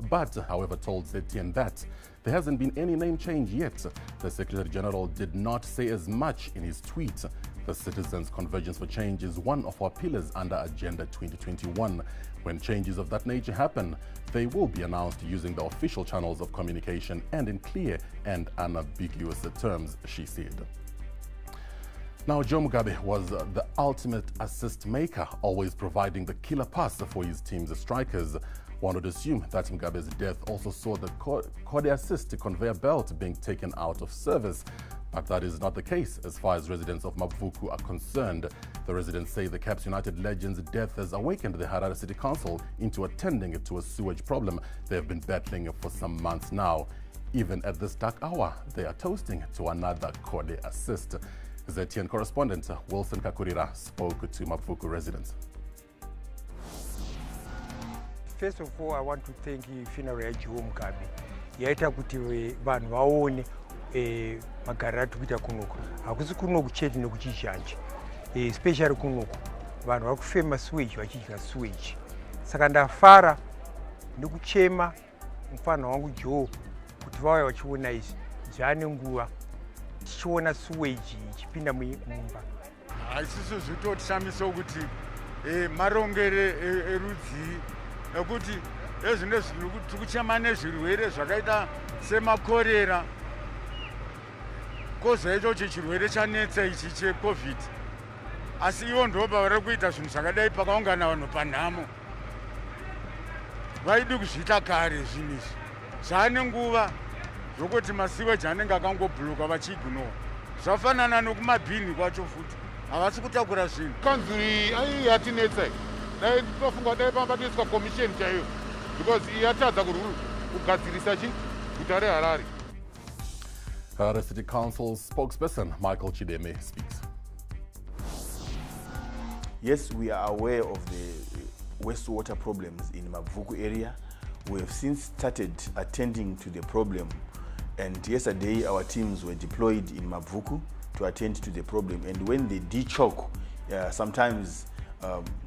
but, however, told ZTN that there hasn't been any name change yet. The Secretary General did not say as much in his tweet. The Citizens' Convergence for Change is one of our pillars under Agenda 2021. When changes of that nature happen, they will be announced using the official channels of communication and in clear and unambiguous terms, she said. Now, Joe Mugabe was the ultimate assist maker, always providing the killer pass for his team's strikers. One would assume that Mugabe's death also saw the Kwekwe assist conveyor belt being taken out of service. But that is not the case as far as residents of Mabvuku are concerned. The residents say the Caps United legend's death has awakened the Harare City Council into attending to a sewage problem they have been battling for some months now. Even at this dark hour, they are toasting to another Kwekwe assist. ZTN correspondent Wilson Kakurira spoke to Mabvuku residents. First of all, I want to thank funeral ya Joe Mugabe. Yaita kuti vanhu vaone magariro atikuita kunoku. Hakusi kunoku chete nekuchizhanje. Especially kunoku. Vanhu vari kufema sewage vachidya sewage. Saka ndafara nekuchema mufana wangu Joe kuti vauya vachiona izvi. Zvane nguva tichiona sewage ichipinda mumba. Isusu zvitotishamisa kuti marongere erudzi nekuti ezvinezvi tikuchema nezvirwere zvakaita semakorera kozoita kuti chirwere chanetsa ichi cheCovid. Asi ivo ndoba vari kuita zvinhu zvakadai pakaungana vanhu panhamo. Vaidi kuzviita kare zvinhu izvi. Zvane nguva zvokuti masiweji anenge akangobhuluka vachiignowa. Zvafanana nokumabhini kwacho futi. Havasi kutakura zvinhu. Kanzuri yatinetsai. Dai tofunga dai pambatiswa commission chaiyo because yatadza kugadzirisa guta reHarare. Harare City Council spokesperson Michael Chideme speaks. Yes, we are aware of the wastewater problems in Mabvuku area. We have since started attending to the problem, and yesterday our teams were deployed in Mabvuku to attend to the problem. And when they de-choke, sometimes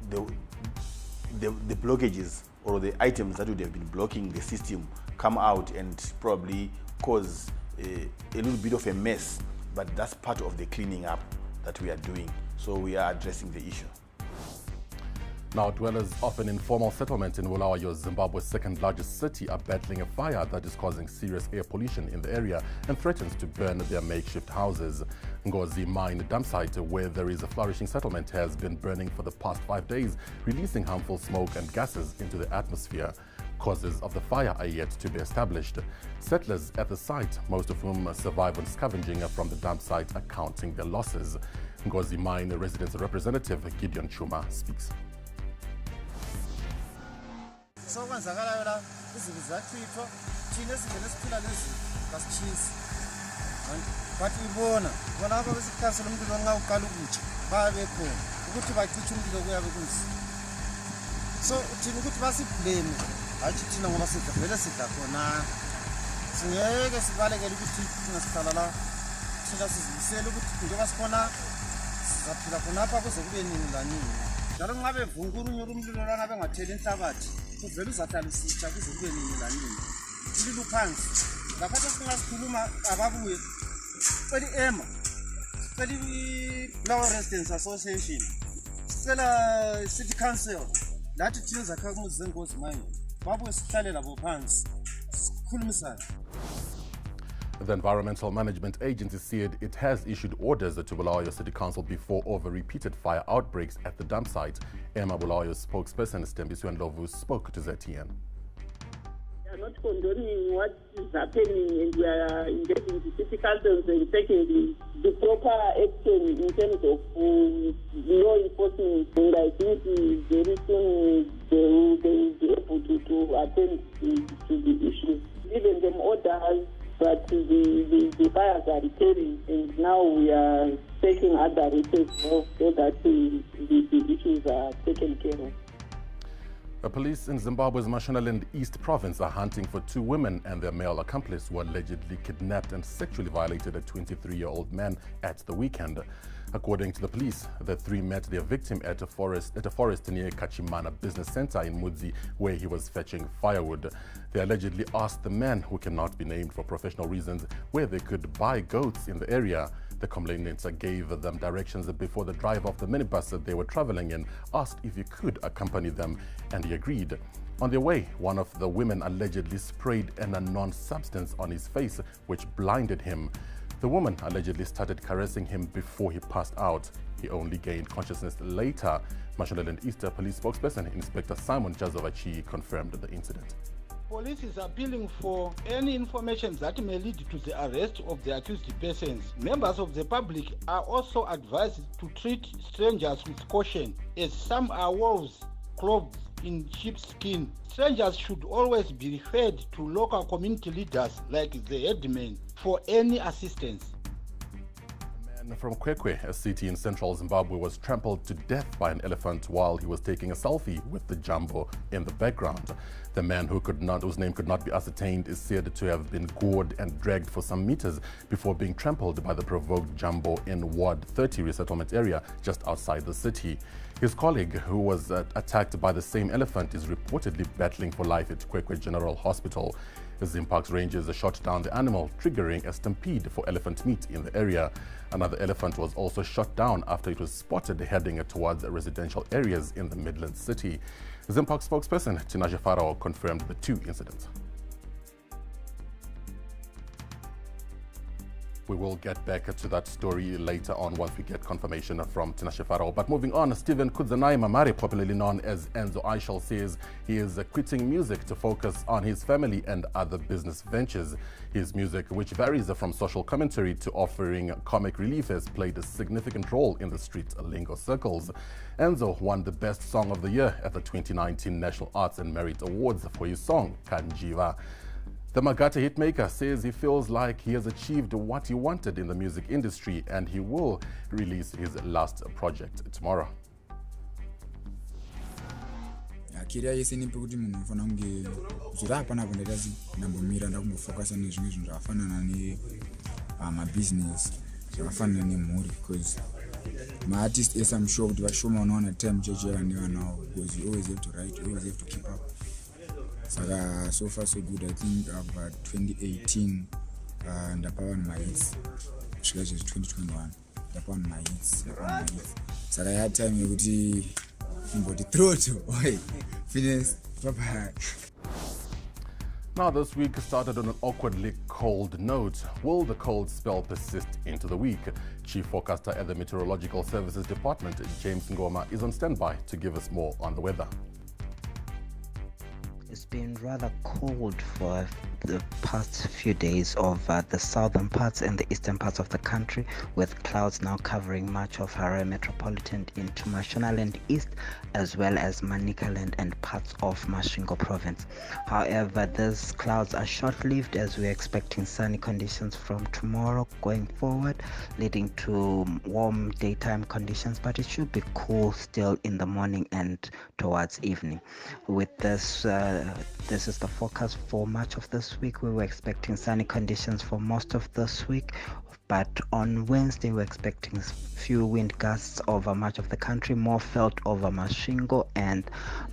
the blockages or the items that would have been blocking the system come out and probably cause a little bit of a mess, but that's part of the cleaning up that we are doing. So we are addressing the issue. Now, dwellers of an informal settlement in Bulawayo, Zimbabwe's second largest city, are battling a fire that is causing serious air pollution in the area and threatens to burn their makeshift houses. Ngozi mine dumpsite, where there is a flourishing settlement, has been burning for the past 5 days, releasing harmful smoke and gases into the atmosphere. Causes of the fire are yet to be established. Settlers at the site, most of whom survive on scavenging from the dumpsite, are counting their losses. Ngozi mine residents representative Gideon Chuma speaks. So kwenzakalayo la izinto ziyachithwa thina esingene siphila lezi kasitshisi but ibona apha besikhansela umlilo nxa uqala ukutsha babekhona ukuthi bacithi umlilo kuyabe kunzima. So thina ukuthi basiblame hathi thina ngoba vele sidla khona singeke sibalekele ukuthi singasihlala la thina sizimisele ukuthi njengoba sikhona sizaphila khonapha kuze kube nini lanini. Njalo nxa bevunkulunyula umlilo lana bengatheli inhlabathi kuvele uzahlala usitsha kuze kube nini lanini. Umlilo phansi lapha singasikhuluma ababuye sicela iEMA, sicela i-Law Residents Association, sicela City Council lathi thina zakhamuzi zengozi manje babuye sihlale labo phansi sikhulumisane. The Environmental Management Agency said it has issued orders to Bulawayo City Council before over repeated fire outbreaks at the dump site. Emma Bulawayo's spokesperson Stembiswe Ndlovu spoke to ZTN. We are not condoning what is happening, and we are engaging the city councils and taking the proper action in terms of law enforcement. And I think very soon they will be able to attend to the issues. Given them orders, but the fires are recurring, and now we are taking other routes so that the issues are taken care of. The police in Zimbabwe's Mashonaland East province are hunting for two women and their male accomplice who allegedly kidnapped and sexually violated a 23-year-old man at the weekend. According to the police, the three met their victim at a forest near Kachimana Business Center in Mudzi, where he was fetching firewood. They allegedly asked the man, who cannot be named for professional reasons, where they could buy goats in the area. The complainants gave them directions before the driver of the minibus that they were traveling in asked if he could accompany them, and he agreed. On their way, one of the women allegedly sprayed an unknown substance on his face, which blinded him. The woman allegedly started caressing him before he passed out. He only gained consciousness later. Mashonaland East Police spokesperson Inspector Simon Jazovachi confirmed the incident. Police is appealing for any information that may lead to the arrest of the accused persons. Members of the public are also advised to treat strangers with caution, as some are wolves clothed in sheepskin. Strangers should always be referred to local community leaders like the headman for any assistance. A man from Kwekwe, a city in central Zimbabwe, was trampled to death by an elephant while he was taking a selfie with the jumbo in the background. The man whose name could not be ascertained is said to have been gored and dragged for some meters before being trampled by the provoked jumbo in Ward 30 resettlement area just outside the city. His colleague, who was attacked by the same elephant, is reportedly battling for life at Kwekwe General Hospital. The Zimpax Rangers shot down the animal, triggering a stampede for elephant meat in the area. Another elephant was also shot down after it was spotted heading towards residential areas in the Midlands city. Zimpax spokesperson Tinashe Farao confirmed the two incidents. We will get back to that story later on once we get confirmation from Tinashe Farao. But moving on, Stephen Kudzanai Mamari, popularly known as Enzo Ishall, says he is quitting music to focus on his family and other business ventures. His music, which varies from social commentary to offering comic relief, has played a significant role in the street lingo circles. Enzo won the Best Song of the Year at the 2019 National Arts and Merit Awards for his song, Kanjiva. The Magata hitmaker says he feels like he has achieved what he wanted in the music industry and he will release his last project tomorrow. Career yese ni pekuti munhu unofana kunge zvira hapana kundaita ndambomira ndakumbofocus nezvimwe zvinhu zvakafanana nemabusiness zvakafanana nemhuri, because maartist ese I'm sure kuti vashoma unowana time chechera nevanawo, because you always have to write, you always have to keep up. Saka so far so good. I think about 2018 ndapa vanhu mahits kusvika 2021 ndapa vanhu mahits. Saka ya time yekuti imboti throat oi finish bye. Now this week started on an awkwardly cold note. Will the cold spell persist into the week? Chief forecaster at the Meteorological Services Department, James Ngoma, is on standby to give us more on the weather. It's been rather cold for the past few days over the southern parts and the eastern parts of the country, with clouds now covering much of Harare metropolitan into Mashonaland East as well as Manicaland and parts of Masvingo province. However, these clouds are short-lived as we're expecting sunny conditions from tomorrow going forward, leading to warm daytime conditions, but it should be cool still in the morning and towards evening. With this is the forecast for much of this week. We were expecting sunny conditions for most of this week, but on Wednesday we're expecting few wind gusts over much of the country, more felt over Masvingo and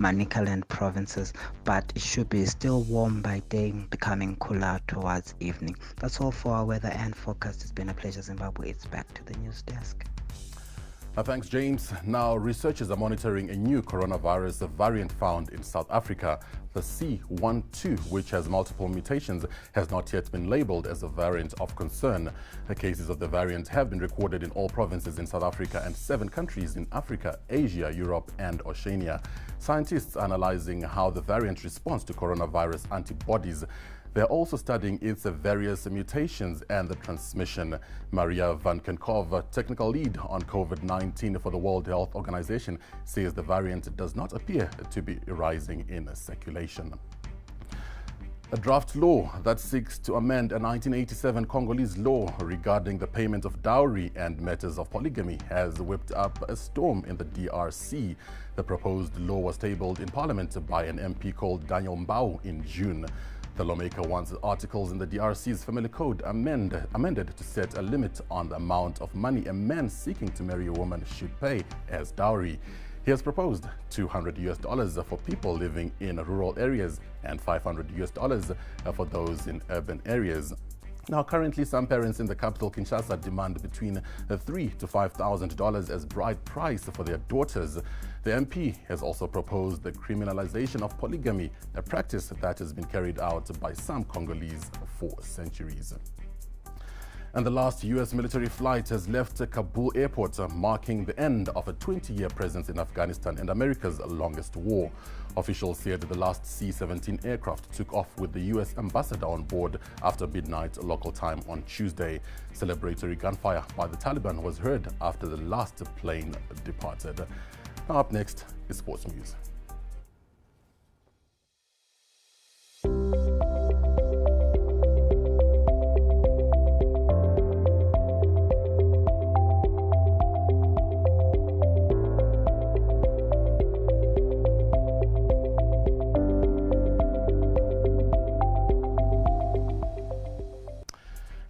Manicaland provinces, but it should be still warm by day, becoming cooler towards evening. That's all for our weather and forecast. It's been a pleasure, Zimbabwe. It's back to the news desk. Thanks, James. Now, researchers are monitoring a new coronavirus variant found in South Africa. The C12, which has multiple mutations, has not yet been labeled as a variant of concern. The cases of the variant have been recorded in all provinces in South Africa and 7 countries in Africa, Asia, Europe, and Oceania. Scientists are analyzing how the variant responds to coronavirus antibodies. They're also studying its various mutations and the transmission. Maria Van Kenkov, technical lead on COVID-19 for the World Health Organization, says the variant does not appear to be rising in circulation. A draft law that seeks to amend a 1987 Congolese law regarding the payment of dowry and matters of polygamy has whipped up a storm in the DRC. The proposed law was tabled in Parliament by an MP called Daniel Mbao in June. The lawmaker wants articles in the DRC's family code amended to set a limit on the amount of money a man seeking to marry a woman should pay as dowry. He has proposed $200 for people living in rural areas and $500 for those in urban areas. Now, currently, some parents in the capital, Kinshasa, demand between $3,000 to $5,000 as bride price for their daughters. The MP has also proposed the criminalization of polygamy, a practice that has been carried out by some Congolese for centuries. And the last U.S. military flight has left Kabul airport, marking the end of a 20-year presence in Afghanistan and America's longest war. Officials said the last C-17 aircraft took off with the U.S. ambassador on board after midnight local time on Tuesday. Celebratory gunfire by the Taliban was heard after the last plane departed. Now up next is sports news.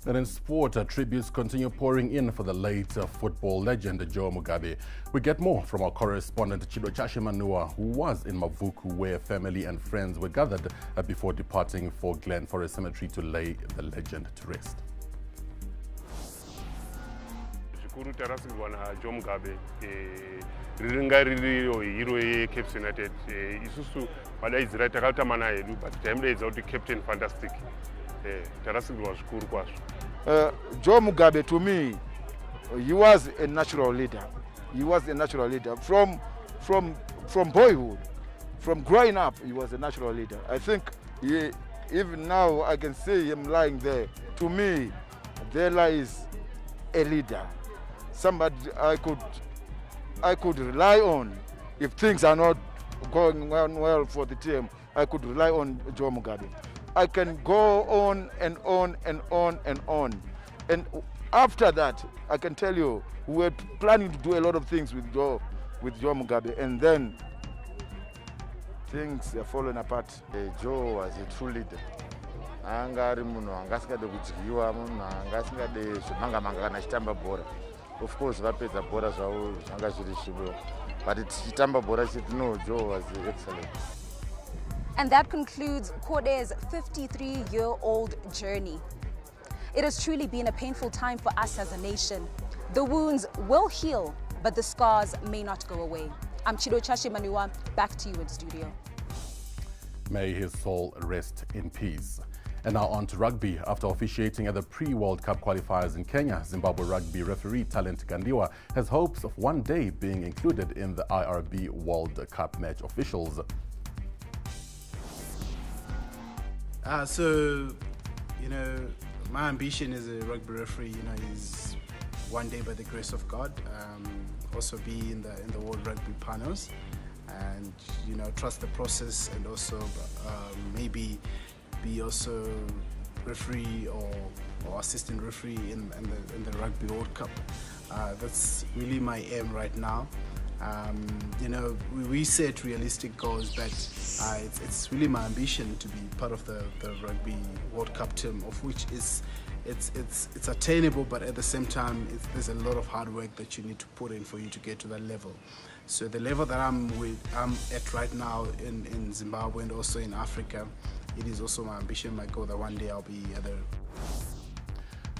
And in sport, tributes continue pouring in for the late football legend Joe Mugabe. We get more from our correspondent Chido Chashimanua, who was in Mabvuku, where family and friends were gathered before departing for Glen Forest Cemetery to lay the legend to rest. Zvikuru tarasigwa na Joe Mugabe riringa ririyo hero yeCape United isusu vadaizira takatamana hedu but taimudaidza kuti Captain Fantastic tarasigwa zvikuru kwazvo. Joe Mugabe, to me, he was a natural leader. He was a natural leader from boyhood, from growing up. He was a natural leader. I think even now I can see him lying there. To me, there lies a leader, somebody I could rely on if things are not going well for the team. I could rely on Joe Mugabe. I can go on and on and on and on. And after that, I can tell you, we were planning to do a lot of things with Joe Mugabe, and then things are falling apart. Joe was a true leader. Angari munhu angasingade kudyiwa, munhu angasingade zvimanga-manga kana achitamba bhora. Of course, vapedza bhora zvavo zvanga zviri zvivo. But tichitamba bhora chedu, no, Joe was excellent. And that concludes Kode's 53-year-old journey. It has truly been a painful time for us as a nation. The wounds will heal, but the scars may not go away. I'm Chido Chashimanua, back to you in studio. May his soul rest in peace. And now on to rugby. After officiating at the pre-World Cup qualifiers in Kenya, Zimbabwe rugby referee Talent Gandiwa has hopes of one day being included in the IRB World Cup match officials. So, my ambition as a rugby referee, is one day, by the grace of God, also be in the World Rugby panels, and trust the process, and also maybe be also referee or assistant referee in the Rugby World Cup. That's really my aim right now. We set realistic goals, but it's really my ambition to be part of the Rugby World Cup team, of which it's attainable, but at the same time there's a lot of hard work that you need to put in for you to get to that level. So the level that I'm at right now in Zimbabwe and also in Africa, it is also my ambition, my goal, that one day I'll be at the...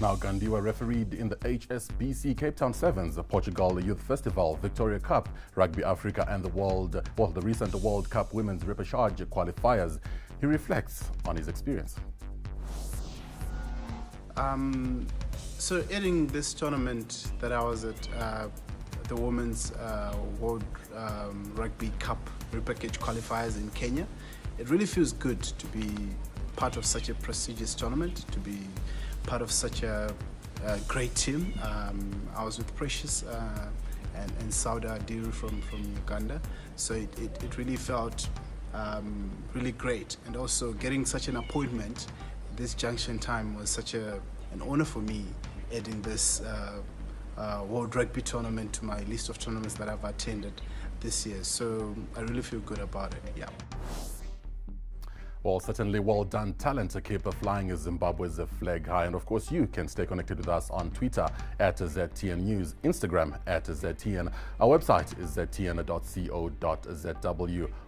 Now, Gandiwa refereed in the HSBC Cape Town Sevens, Portugal Youth Festival, Victoria Cup, Rugby Africa, and the recent World Cup Women's Repechage qualifiers. He reflects on his experience. So, ending this tournament that I was at, the Women's World Rugby Cup Repackage qualifiers in Kenya, it really feels good to be part of such a prestigious tournament, to be part of such a great team. I was with Precious and Sauda Adiru from Uganda, so it really felt really great. And also getting such an appointment this junction time was such an honor for me, adding this World Rugby tournament to my list of tournaments that I've attended this year. So I really feel good about it. Yeah. Well, certainly well done talent to keep flying Zimbabwe's flag high. And of course, you can stay connected with us on Twitter at ZTN News, Instagram at ZTN. Our website is ztn.co.zw.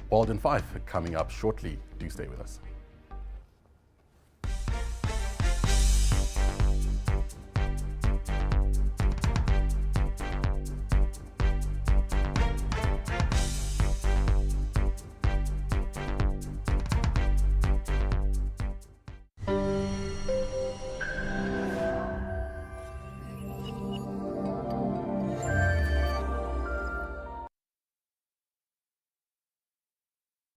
World in 5 coming up shortly. Do stay with us.